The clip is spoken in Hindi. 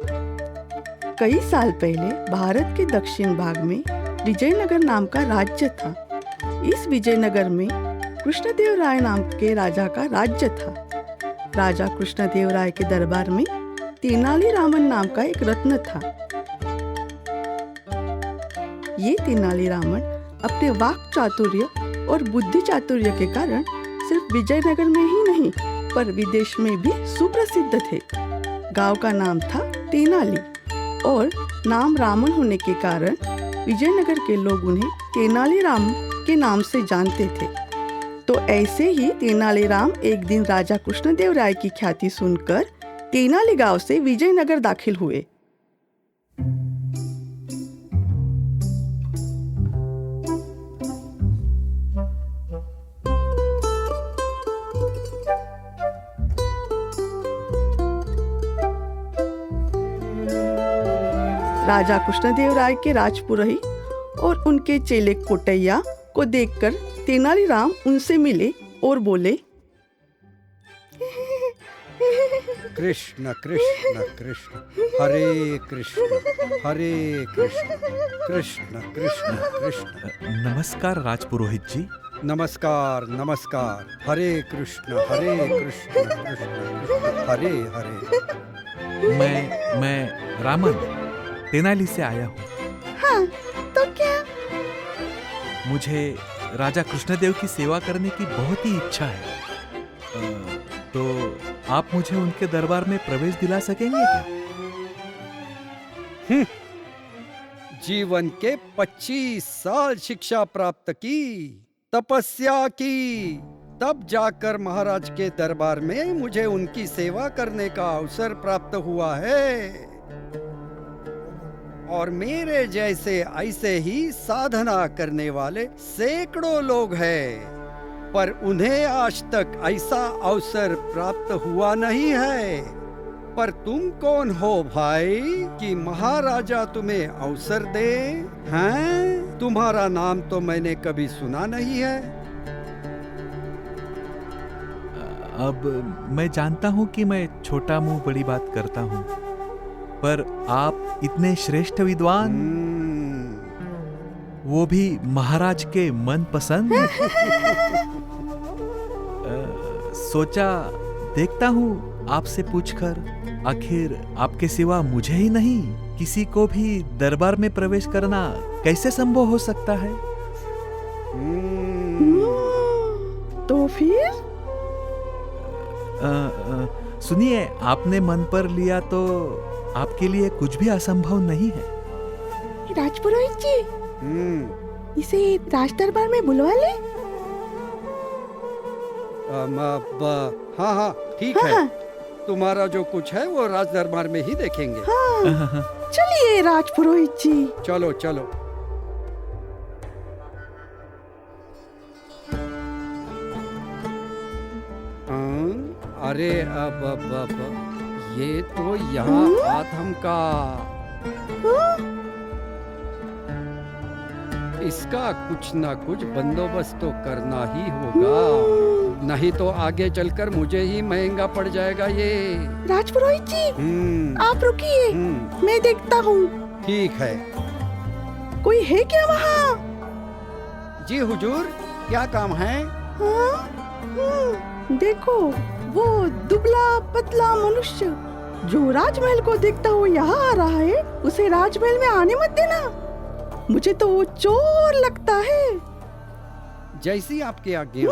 कई साल पहले भारत के दक्षिण भाग में विजयनगर नाम का राज्य था। इस विजयनगर में कृष्णदेवराय नाम के राजा का राज्य था। राजा कृष्णदेवराय के दरबार में तेनालीरामन नाम का एक रत्न था। ये तेनालीरामन अपने वाक चातुर्य और बुद्धि चातुर्य के कारण सिर्फ विजयनगर में ही नहीं पर विदेश में भी सुप्रसिद्ध थे। गांव का नाम था तेनाली और नाम रामन होने के कारण विजयनगर के लोग उन्हें तेनालीराम के नाम से जानते थे। तो ऐसे ही तेनालीराम एक दिन राजा कृष्णदेवराय की ख्याति सुनकर तेनाली गांव से विजयनगर दाखिल हुए। राजा कृष्णदेवराय के राजपुरोहित और उनके चेले कोटैया को देखकर तेनालीराम उनसे मिले और बोले, कृष्ण कृष्ण कृष्ण हरे कृष्ण कृष्ण कृष्ण कृष्ण। नमस्कार राजपुरोहित जी। नमस्कार नमस्कार। हरे कृष्ण कृष्ण हरे हरे। मैं रामन तेनाली से आया हूँ। हाँ, तो क्या? मुझे राजा कृष्णदेव की सेवा करने की बहुत ही इच्छा है। तो आप मुझे उनके दरबार में प्रवेश दिला सकेंगे क्या? जीवन के 25 साल शिक्षा प्राप्त की, तपस्या की, तब जाकर महाराज के दरबार में मुझे उनकी सेवा करने का अवसर प्राप्त हुआ है। और मेरे जैसे ऐसे ही साधना करने वाले सैकड़ों लोग हैं, पर उन्हें आज तक ऐसा अवसर प्राप्त हुआ नहीं है। पर तुम कौन हो भाई कि महाराजा तुम्हें अवसर दे? हैं? तुम्हारा नाम तो मैंने कभी सुना नहीं है। अब मैं जानता हूँ कि मैं छोटा मुंह बड़ी बात करता हूँ, पर आप इतने श्रेष्ठ विद्वान, वो भी महाराज के मन पसंद। सोचा देखता हूँ आपसे पूछकर, आखिर आपके सिवा मुझे ही नहीं किसी को भी दरबार में प्रवेश करना कैसे संभव हो सकता है। तो फिर सुनिए, आपने मन पर लिया तो आपके लिए कुछ भी असंभव नहीं है। राजपुरोहित जी, इसे राज दरबार में बुलवा ले। हाँ ठीक है। तुम्हारा जो कुछ है वो राज दरबार में ही देखेंगे। हाँ, चलिए राजपुरोहित जी। चलो चलो। अरे अब ये तो यहाँ आधम का। इसका कुछ ना कुछ बंदोबस्त तो करना ही होगा, नहीं तो आगे चलकर मुझे ही महंगा पड़ जाएगा ये। राजपुरोहित जी, आप रुकिए, मैं देखता हूँ। ठीक है। कोई है क्या वहाँ? जी हुजूर, क्या काम है? देखो, वो दुबला पतला मनुष्य जो राजमहल को देखता हुआ यहाँ आ रहा है, उसे राजमहल में आने मत देना। मुझे तो वो चोर लगता है। जैसी आपकी आज्ञा।